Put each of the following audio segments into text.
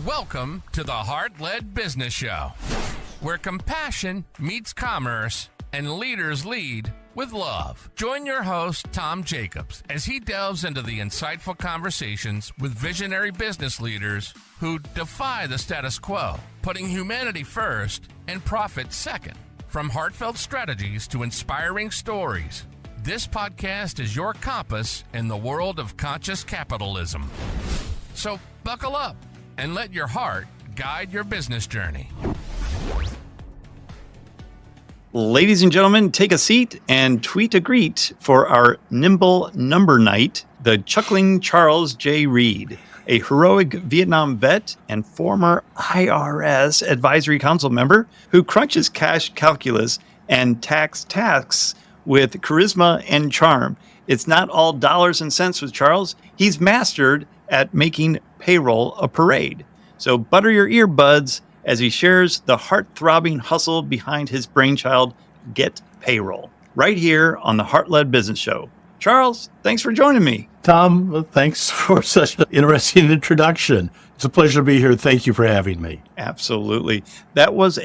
Welcome to the Heart-Led Business Show, where compassion meets commerce and leaders lead with love. Join your host, Tom Jacobs, as he delves into the insightful conversations with visionary business leaders who defy the status quo, putting humanity first and profit second. From heartfelt strategies to inspiring stories, this podcast is your compass in the world of conscious capitalism. So buckle up and let your heart guide your business journey. Ladies and gentlemen, take a seat and tweet a greet for our nimble number knight, the chuckling Charles J. Reed, a heroic Vietnam vet and former IRS Advisory Council member who crunches cash calculus and tax tasks with charisma and charm. It's not all dollars and cents with Charles. He's mastered at making payroll a parade. So butter your earbuds as he shares the heart-throbbing hustle behind his brainchild, Get Payroll, right here on the Heart-Led Business Show. Charles, thanks for joining me. Tom, thanks for such an interesting introduction. It's a pleasure to be here. Thank you for having me. Absolutely. That was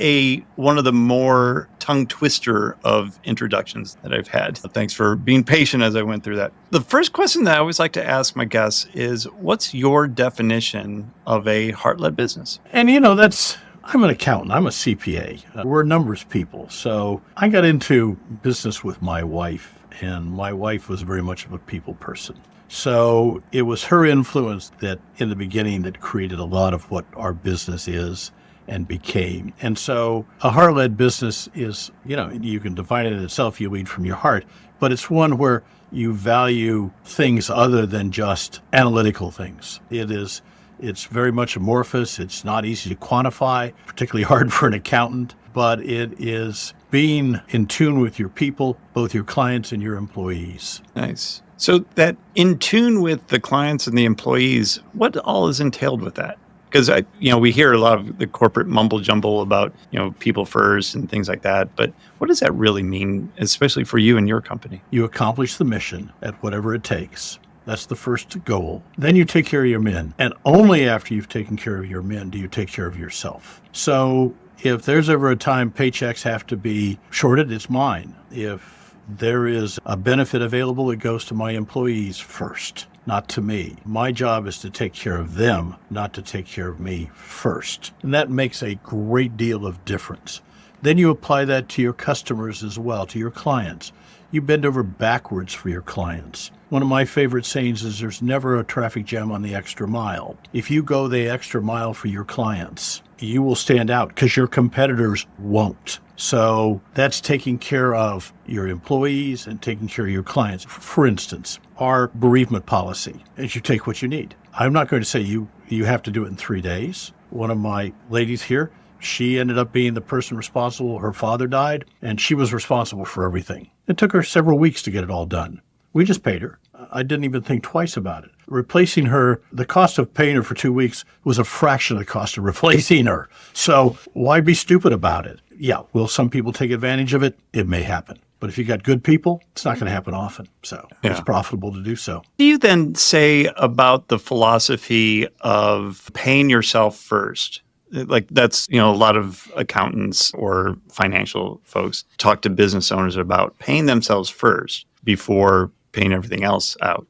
one of the more tongue twister of introductions that I've had. Thanks for being patient as I went through that. The first question that I always like to ask my guests is, what's your definition of a heart-led business? And I'm an accountant. I'm a CPA. We're numbers people. So I got into business with my wife, and my wife was very much of a people person. So it was her influence that in the beginning that created a lot of what our business is and became. And so a heart-led business is, you can define it in itself, you lead from your heart, but it's one where you value things other than just analytical things. It's very much amorphous. It's not easy to quantify, particularly hard for an accountant, but it is being in tune with your people, both your clients and your employees. Nice. So that in tune with the clients and the employees, what all is entailed with that? Because we hear a lot of the corporate mumble jumble about, people first and things like that. But what does that really mean, especially for you and your company? You accomplish the mission at whatever it takes. That's the first goal. Then you take care of your men. And only after you've taken care of your men do you take care of yourself. So if there's ever a time paychecks have to be shorted, it's mine. If there is a benefit available, it goes to my employees first, not to me. My job is to take care of them, not to take care of me first. And that makes a great deal of difference. Then you apply that to your customers as well, to your clients. You bend over backwards for your clients. One of my favorite sayings is there's never a traffic jam on the extra mile. If you go the extra mile for your clients, you will stand out because your competitors won't. So that's taking care of your employees and taking care of your clients. For instance, our bereavement policy is you take what you need. I'm not going to say you have to do it in 3 days. One of my ladies here, she ended up being the person responsible. Her father died, and she was responsible for everything. It took her several weeks to get it all done. We just paid her. I didn't even think twice about it. Replacing her, the cost of paying her for 2 weeks was a fraction of the cost of replacing her. So why be stupid about it? Yeah, will some people take advantage of it? It may happen. But if you got good people, it's not going to happen often. So It's profitable to do so. What do you then say about the philosophy of paying yourself first? Like that's, a lot of accountants or financial folks talk to business owners about paying themselves first before paying everything else out.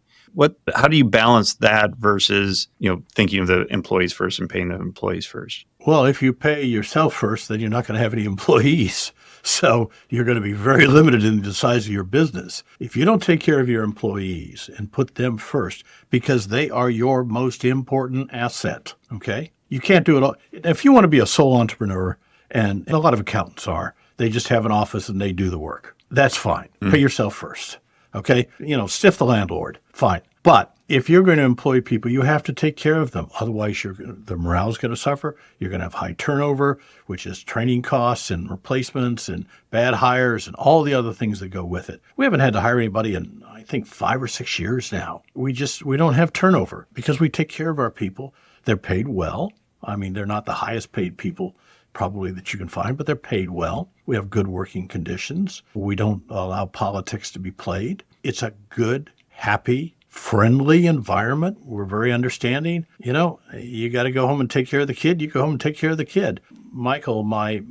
How do you balance that versus, thinking of the employees first and paying the employees first? Well, if you pay yourself first, then you're not going to have any employees. So you're going to be very limited in the size of your business. If you don't take care of your employees and put them first, because they are your most important asset, okay? You can't do it all. If you want to be a sole entrepreneur, and a lot of accountants are, they just have an office and they do the work. That's fine. Pay yourself first. Okay? Stiff the landlord. Fine. But if you're going to employ people, you have to take care of them. Otherwise, the morale is going to suffer. You're going to have high turnover, which is training costs and replacements and bad hires and all the other things that go with it. We haven't had to hire anybody in, I think, 5 or 6 years now. We don't have turnover because we take care of our people. They're paid well. I mean, they're not the highest paid people probably that you can find, but they're paid well. We have good working conditions. We don't allow politics to be played. It's a good, happy, friendly environment. We're very understanding. You got to go home and take care of the kid. You go home and take care of the kid. Michael, my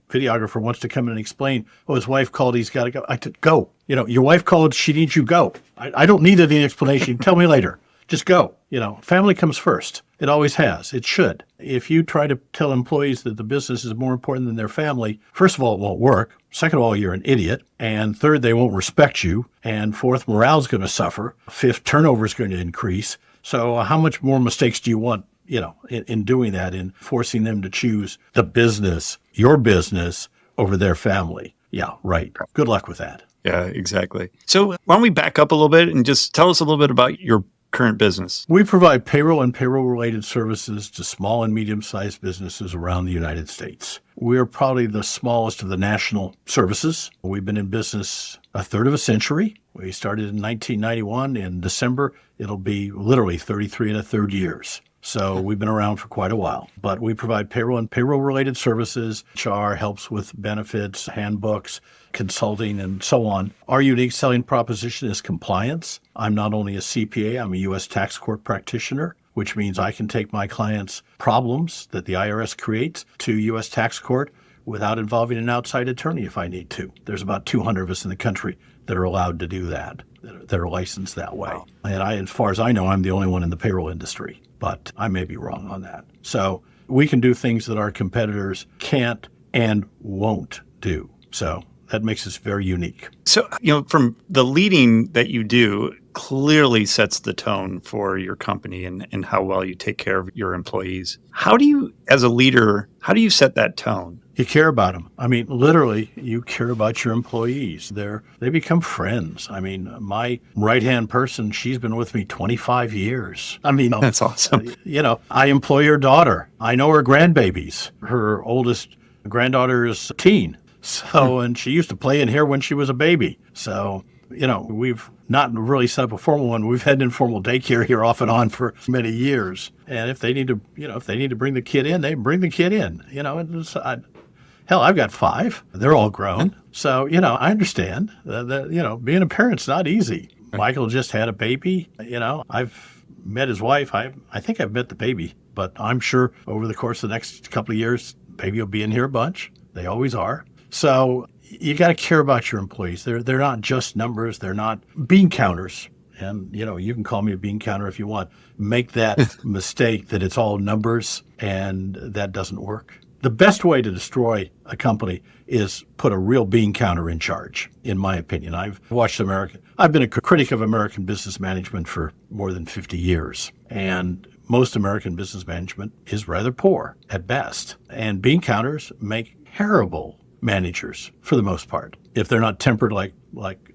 videographer, wants to come in and explain, his wife called, he's got to go. I said, go. Your wife called, she needs you, go. I don't need any explanation. Tell me later. Just go. Family comes first. It always has. It should. If you try to tell employees that the business is more important than their family, first of all, it won't work. Second of all, you're an idiot. And third, they won't respect you. And fourth, morale's going to suffer. Fifth, turnover is going to increase. So how much more mistakes do you want, in doing that, in forcing them to choose the business, your business, over their family? Yeah, right. Good luck with that. Yeah, exactly. So why don't we back up a little bit and just tell us a little bit about your current business? We provide payroll and payroll-related services to small and medium-sized businesses around the United States. We're probably the smallest of the national services. We've been in business a third of a century. We started in 1991. In December, it'll be literally 33 and a third years. So we've been around for quite a while. But we provide payroll and payroll-related services. HR helps with benefits, handbooks, consulting, and so on. Our unique selling proposition is compliance. I'm not only a CPA, I'm a U.S. tax court practitioner, which means I can take my clients' problems that the IRS creates to U.S. tax court without involving an outside attorney if I need to. There's about 200 of us in the country that are allowed to do that are licensed that way. Wow. And as far as I know, I'm the only one in the payroll industry, but I may be wrong on that. So we can do things that our competitors can't and won't do. So that makes us very unique. So, from the leading that you do clearly sets the tone for your company and how well you take care of your employees. How do you, as a leader, set that tone? You care about them. Literally, you care about your employees. They become friends. My right-hand person, she's been with me 25 years. That's awesome. I employ her daughter. I know her grandbabies. Her oldest granddaughter is a teen. So, and she used to play in here when she was a baby. So, we've not really set up a formal one. We've had informal daycare here off and on for many years. And if they need to, bring the kid in, they bring the kid in. Hell, I've got 5. They're all grown. So, I understand that, being a parent's not easy. Michael just had a baby. I've met his wife. I think I've met the baby, but I'm sure over the course of the next couple of years, baby will be in here a bunch. They always are. So you got to care about your employees. They're not just numbers. They're not bean counters. And, you can call me a bean counter if you want. Make that mistake that it's all numbers, and that doesn't work. The best way to destroy a company is put a real bean counter in charge, in my opinion. I've been a critic of American business management for more than 50 years. And most American business management is rather poor at best. And bean counters make terrible managers for the most part, if they're not tempered like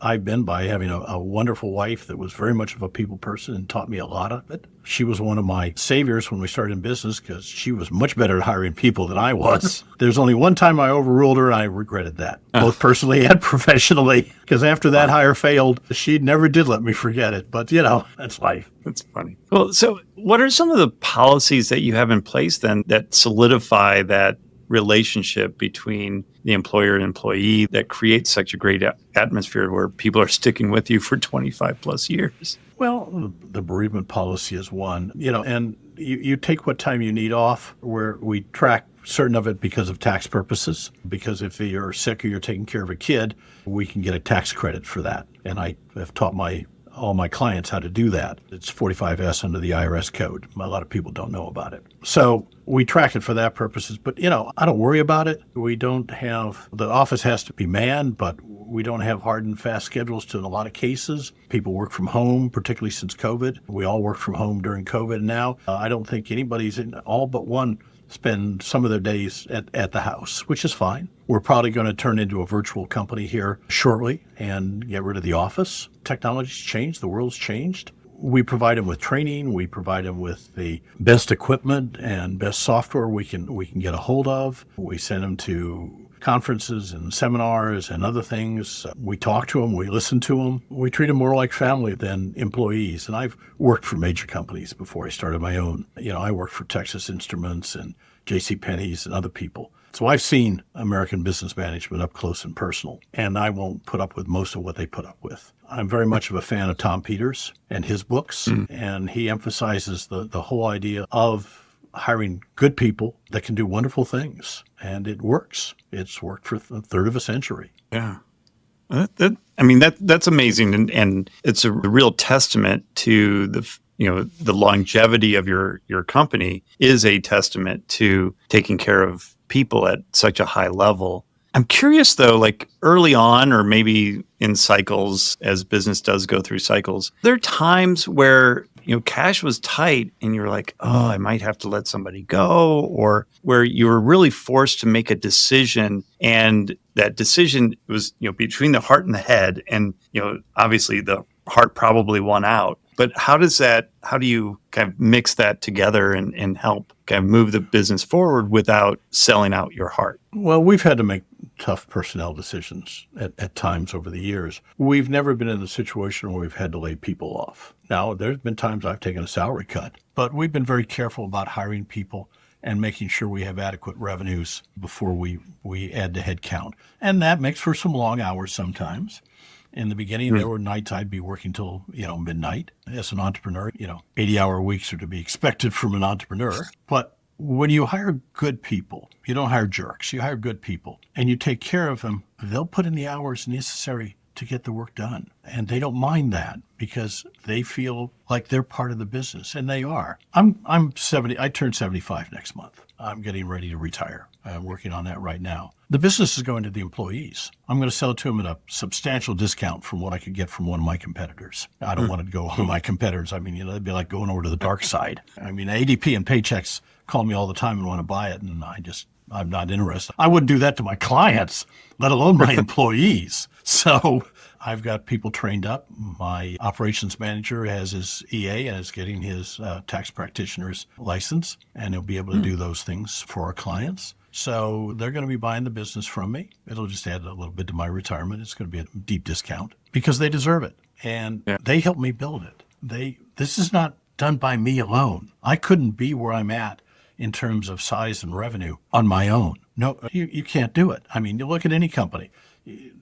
I've been by having a wonderful wife that was very much of a people person and taught me a lot of it. She was one of my saviors when we started in business because she was much better at hiring people than I was. There's only one time I overruled her, and I regretted that, both personally and professionally, because after that hire failed, she never did let me forget it. But, that's life. That's funny. Well, so what are some of the policies that you have in place then that solidify that relationship between the employer and employee that creates such a great atmosphere where people are sticking with you for 25 plus years? Well, the bereavement policy is one, and you take what time you need off, where we track certain of it because of tax purposes, because if you're sick or you're taking care of a kid, we can get a tax credit for that. And I have taught all my clients how to do that. It's 45S under the IRS code. A lot of people don't know about it. So we track it for that purposes. But, I don't worry about it. We don't have, the office has to be manned, but we don't have hard and fast schedules in a lot of cases. People work from home, particularly since COVID. We all work from home during COVID now. I don't think anybody's in all but one spend some of their days at the house, which is fine. We're probably going to turn into a virtual company here shortly and get rid of the office. Technology's changed. The world's changed. We provide them with training. We provide them with the best equipment and best software we can get a hold of. We send them to conferences and seminars and other things. We talk to them. We listen to them. We treat them more like family than employees. And I've worked for major companies before I started my own. I worked for Texas Instruments and JCPenney's and other people. So I've seen American business management up close and personal, and I won't put up with most of what they put up with. I'm very much of a fan of Tom Peters and his books, and he emphasizes the whole idea of hiring good people that can do wonderful things, and it works. It's worked for a third of a century. Yeah. That's amazing, and it's a real testament to the longevity of your company is a testament to taking care of people at such a high level. I'm curious though, like early on, or maybe in cycles, as business does go through cycles, there are times where cash was tight and you're like, oh, I might have to let somebody go, or where you were really forced to make a decision, and that decision was between the heart and the head, and obviously the heart probably won out. But how do you kind of mix that together and help kind of move the business forward without selling out your heart? Well, we've had to make tough personnel decisions at times over the years. We've never been in a situation where we've had to lay people off. Now, there's been times I've taken a salary cut, but we've been very careful about hiring people and making sure we have adequate revenues before we add to headcount. And that makes for some long hours sometimes. In the beginning, there were nights I'd be working till, midnight. As an entrepreneur, 80-hour weeks are to be expected from an entrepreneur. But when you hire good people, you don't hire jerks, you hire good people, and you take care of them, they'll put in the hours necessary to get the work done. And they don't mind that because they feel like they're part of the business, and they are. I'm 70, I turn 75 next month. I'm getting ready to retire. I'm working on that right now. The business is going to the employees. I'm going to sell it to them at a substantial discount from what I could get from one of my competitors. I don't want to go to my competitors. It'd be like going over to the dark side. ADP and Paychex call me all the time and want to buy it, and I'm not interested. I wouldn't do that to my clients, let alone my employees. So I've got people trained up. My operations manager has his EA and is getting his tax practitioner's license, and he'll be able to do those things for our clients. So they're going to be buying the business from me. It'll just add a little bit to my retirement. It's going to be a deep discount because they deserve it. And they helped me build it. This is not done by me alone. I couldn't be where I'm at in terms of size and revenue on my own. No, you can't do it. You look at any company.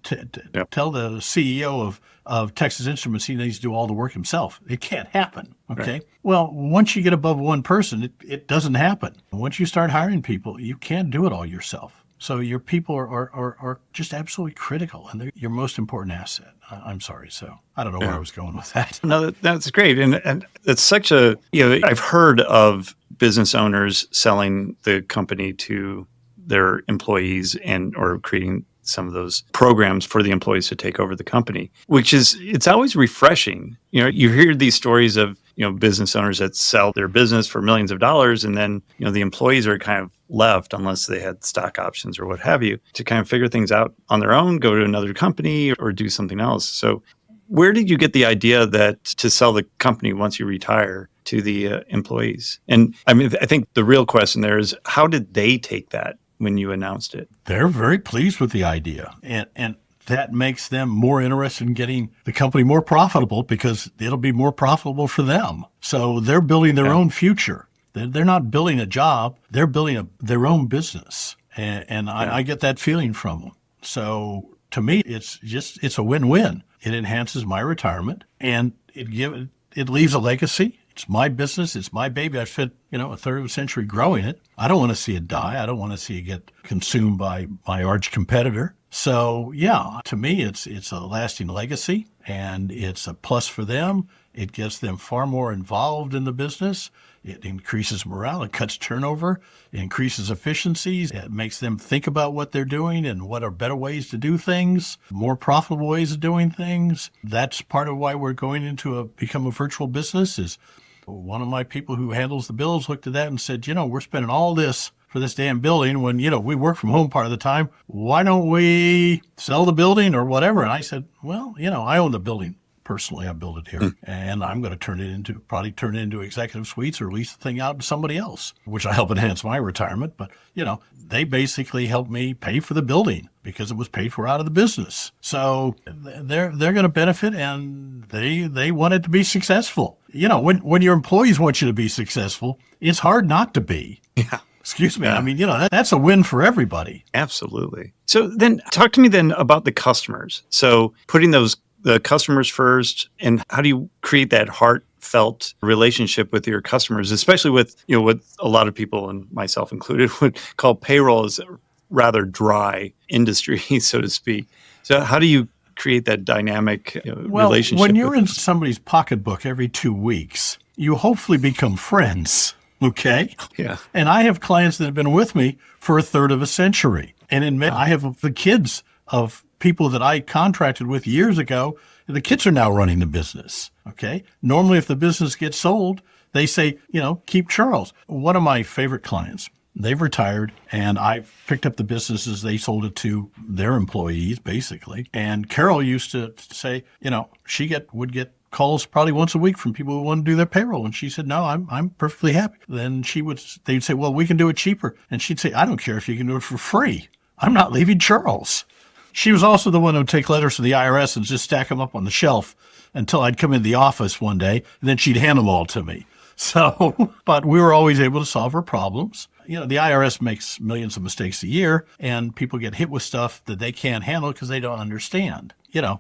Tell the CEO of Texas Instruments he needs to do all the work himself. It can't happen. Okay. Right. Well, once you get above one person, it doesn't happen. Once you start hiring people, you can't do it all yourself. So your people are just absolutely critical, and they're your most important asset. I'm sorry. So I don't know where I was going with that. No, that's great. And it's such a, I've heard of business owners selling the company to their employees or creating some of those programs for the employees to take over the company, it's always refreshing. You hear these stories of, business owners that sell their business for millions of dollars, and then, the employees are kind of left, unless they had stock options or what have you, to kind of figure things out on their own, go to another company or do something else. So where did you get the idea that to sell the company once you retire to the employees? And I think the real question there is, how did they take that when you announced it? They're very pleased with the idea. And that makes them more interested in getting the company more profitable because it'll be more profitable for them. So they're building their own future. They're not building a job. They're building their own business. And I get that feeling from them. So to me, it's a win-win. It enhances my retirement, and it leaves a legacy. It's my business. It's my baby. I've spent, a third of a century growing it. I don't want to see it die. I don't want to see it get consumed by my arch competitor. So, to me, it's a lasting legacy, and it's a plus for them. It gets them far more involved in the business. It increases morale. It cuts turnover. It increases efficiencies. It makes them think about what they're doing and what are better ways to do things, more profitable ways of doing things. That's part of why we're going into become a virtual business. Is one of my people who handles the bills looked at that and said, we're spending all this for this damn building when, we work from home part of the time. Why don't we sell the building or whatever? And I said, well, I own the building. Personally, I built it here, and I'm going to turn it into executive suites or lease the thing out to somebody else, which I help enhance my retirement. But, they basically helped me pay for the building because it was paid for out of the business. So they're going to benefit, and they want it to be successful. When your employees want you to be successful, it's hard not to be. Yeah. Excuse me. Yeah. That's a win for everybody. Absolutely. So then talk to me then about the customers. So putting those the customers first, and how do you create that heartfelt relationship with your customers, especially with, what a lot of people, and myself included, would call payroll as a rather dry industry, so to speak. So how do you create that dynamic relationship? When you're in somebody's pocketbook every 2 weeks, you hopefully become friends, okay? Yeah. And I have clients that have been with me for a third of a century. And I have the kids of people that I contracted with years ago. The kids are now running the business, okay? Normally, if the business gets sold, they say, keep Charles. One of my favorite clients, they've retired, and I picked up the businesses. They sold it to their employees, basically. And Carol used to say, she would get calls probably once a week from people who want to do their payroll. And she said, no, I'm perfectly happy. Then they'd say, well, we can do it cheaper. And she'd say, I don't care if you can do it for free. I'm not leaving Charles. She was also the one who would take letters from the IRS and just stack them up on the shelf until I'd come in the office one day, and then she'd hand them all to me. So, but we were always able to solve her problems. The IRS makes millions of mistakes a year, and people get hit with stuff that they can't handle because they don't understand. Yeah.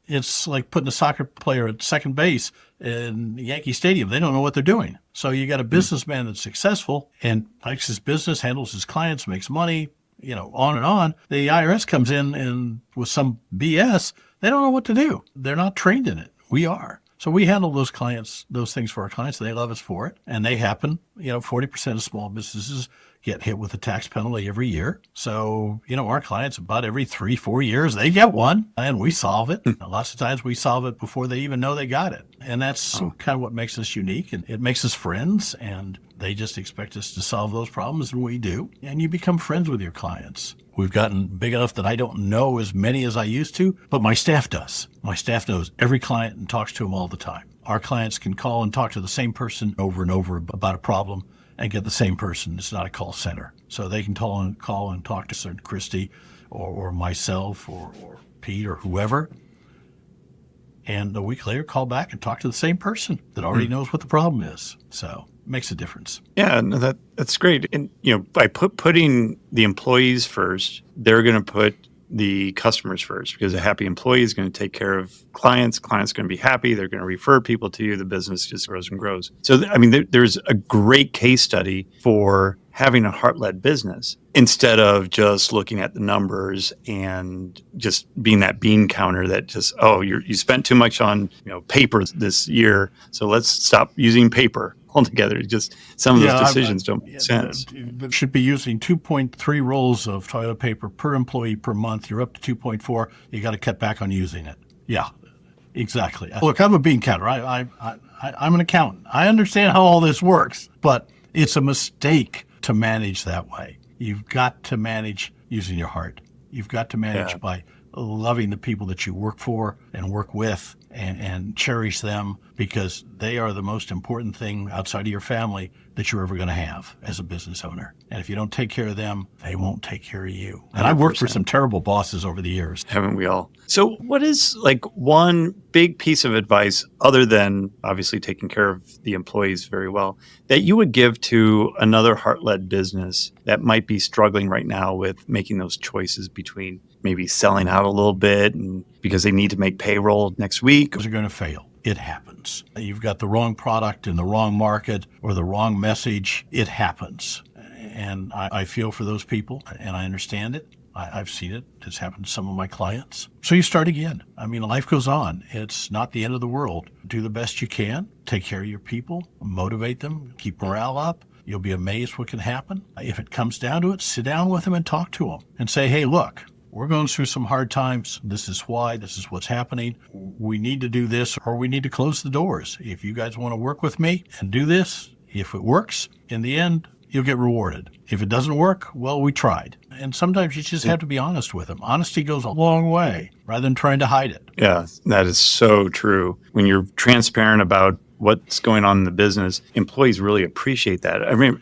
It's like putting a soccer player at second base in Yankee Stadium. They don't know what they're doing. So you got a businessman that's successful and likes his business, handles his clients, makes money, on and on. The IRS comes in and with some BS, they don't know what to do. They're not trained in it. We are. So we handle those things for our clients. They love us for it. And they happen, 40% of small businesses get hit with a tax penalty every year. So, our clients, about every 3-4 years, they get one and we solve it. Lots of times we solve it before they even know they got it. And that's kind of what makes us unique. And it makes us friends, and they just expect us to solve those problems, and we do. And you become friends with your clients. We've gotten big enough that I don't know as many as I used to, but my staff does. My staff knows every client and talks to them all the time. Our clients can call and talk to the same person over and over about a problem and get the same person. It's not a call center. So they can call and talk to Sir Christy or myself or Pete or whoever. And a week later, call back and talk to the same person that already knows what the problem is. So it makes a difference. Yeah, no, that's great. And, by putting the employees first, they're going to put the customers first, because a happy employee is going to take care of clients. Clients are going to be happy. They're going to refer people to you. The business just grows and grows. So, there's a great case study for having a heart-led business instead of just looking at the numbers and just being that bean counter that just, you spent too much on paper this year, so let's stop using paper altogether. Just some of those decisions don't make sense. You should be using 2.3 rolls of toilet paper per employee per month. You're up to 2.4. You got to cut back on using it. Yeah, exactly. Look, I'm a bean counter. I'm an accountant. I understand how all this works, but it's a mistake to manage that way. You've got to manage using your heart. You've got to manage by loving the people that you work for and work with, and cherish them, because they are the most important thing outside of your family that you're ever going to have as a business owner. And if you don't take care of them, they won't take care of you. And I've worked for some terrible bosses over the years. Haven't we all? So what is one big piece of advice, other than obviously taking care of the employees very well, that you would give to another heart-led business that might be struggling right now with making those choices between maybe selling out a little bit and because they need to make payroll next week? Those are going to fail. It happens. You've got the wrong product in the wrong market or the wrong message. It happens. And I feel for those people, and I understand it. I've seen it. It's happened to some of my clients. So you start again. Life goes on. It's not the end of the world. Do the best you can. Take care of your people. Motivate them. Keep morale up. You'll be amazed what can happen. If it comes down to it, sit down with them and talk to them and say, hey, look, we're going through some hard times. This is why. This is what's happening. We need to do this, or we need to close the doors. If you guys want to work with me and do this, if it works, in the end, you'll get rewarded. If it doesn't work, well, we tried. And sometimes you just have to be honest with them. Honesty goes a long way rather than trying to hide it. Yeah, that is so true. When you're transparent about what's going on in the business, employees really appreciate that.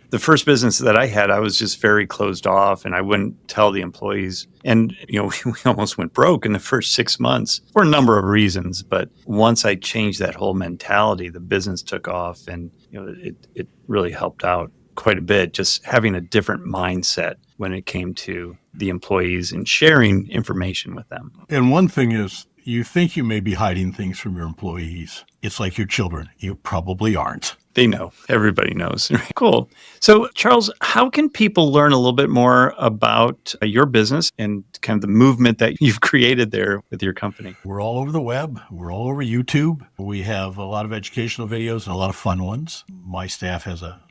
The first business that I had, I was just very closed off, and I wouldn't tell the employees. And, we almost went broke in the first 6 months for a number of reasons. But once I changed that whole mentality, the business took off, and, it really helped out quite a bit, just having a different mindset when it came to the employees and sharing information with them. And one thing is, You think you may be hiding things from your employees. It's like your children. You probably aren't. They know. Everybody knows. Cool. So, Charles, how can people learn a little bit more about your business and kind of the movement that you've created there with your company? We're all over the web. We're all over YouTube. We have a lot of educational videos and a lot of fun ones. My staff has a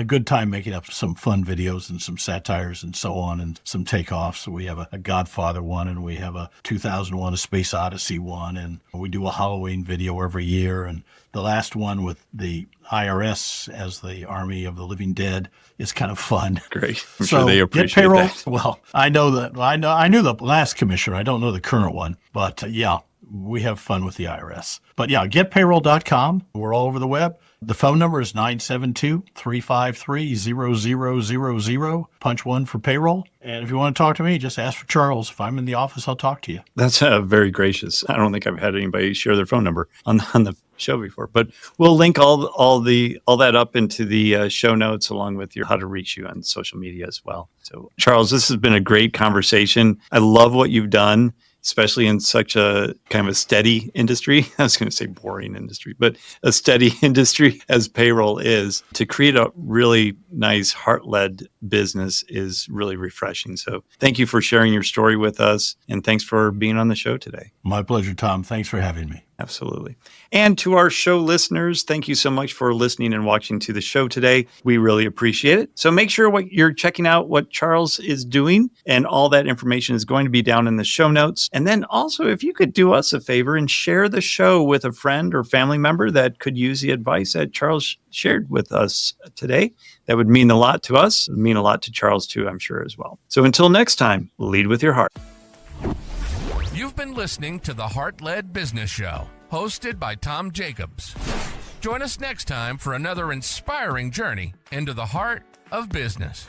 good time making up some fun videos and some satires and so on and some takeoffs. We have a Godfather one, and we have a 2001 A Space Odyssey one, and we do a Halloween video every year. And the last one with the IRS as the Army of the Living Dead is kind of fun. Great. I'm sure they appreciate Get Payroll. that. Well, I know that. I knew the last commissioner. I don't know the current one, but yeah, we have fun with the IRS. But yeah, getpayroll.com. We're all over the web. The phone number is 972-353-0000. Punch 1 for payroll. And if you want to talk to me, just ask for Charles. If I'm in the office, I'll talk to you. That's very gracious. I don't think I've had anybody share their phone number on the show before, but we'll link all that up into the show notes, along with how to reach you on social media as well. So, Charles, this has been a great conversation. I love what you've done, especially in such a kind of a steady industry. I was going to say boring industry, but a steady industry as payroll is. To create a really nice heart-led business is really refreshing. So thank you for sharing your story with us, and thanks for being on the show today. My pleasure, Tom. Thanks for having me. Absolutely. And to our show listeners, thank you so much for listening and watching to the show today. We really appreciate it. So make sure you're checking out what Charles is doing, and all that information is going to be down in the show notes. And then also, if you could do us a favor and share the show with a friend or family member that could use the advice that Charles shared with us today, that would mean a lot to us. It would mean a lot to Charles too, I'm sure, as well. So until next time, lead with your heart. You've been listening to the Heart-Led Business Show, hosted by Tom Jacobs. Join us next time for another inspiring journey into the heart of business.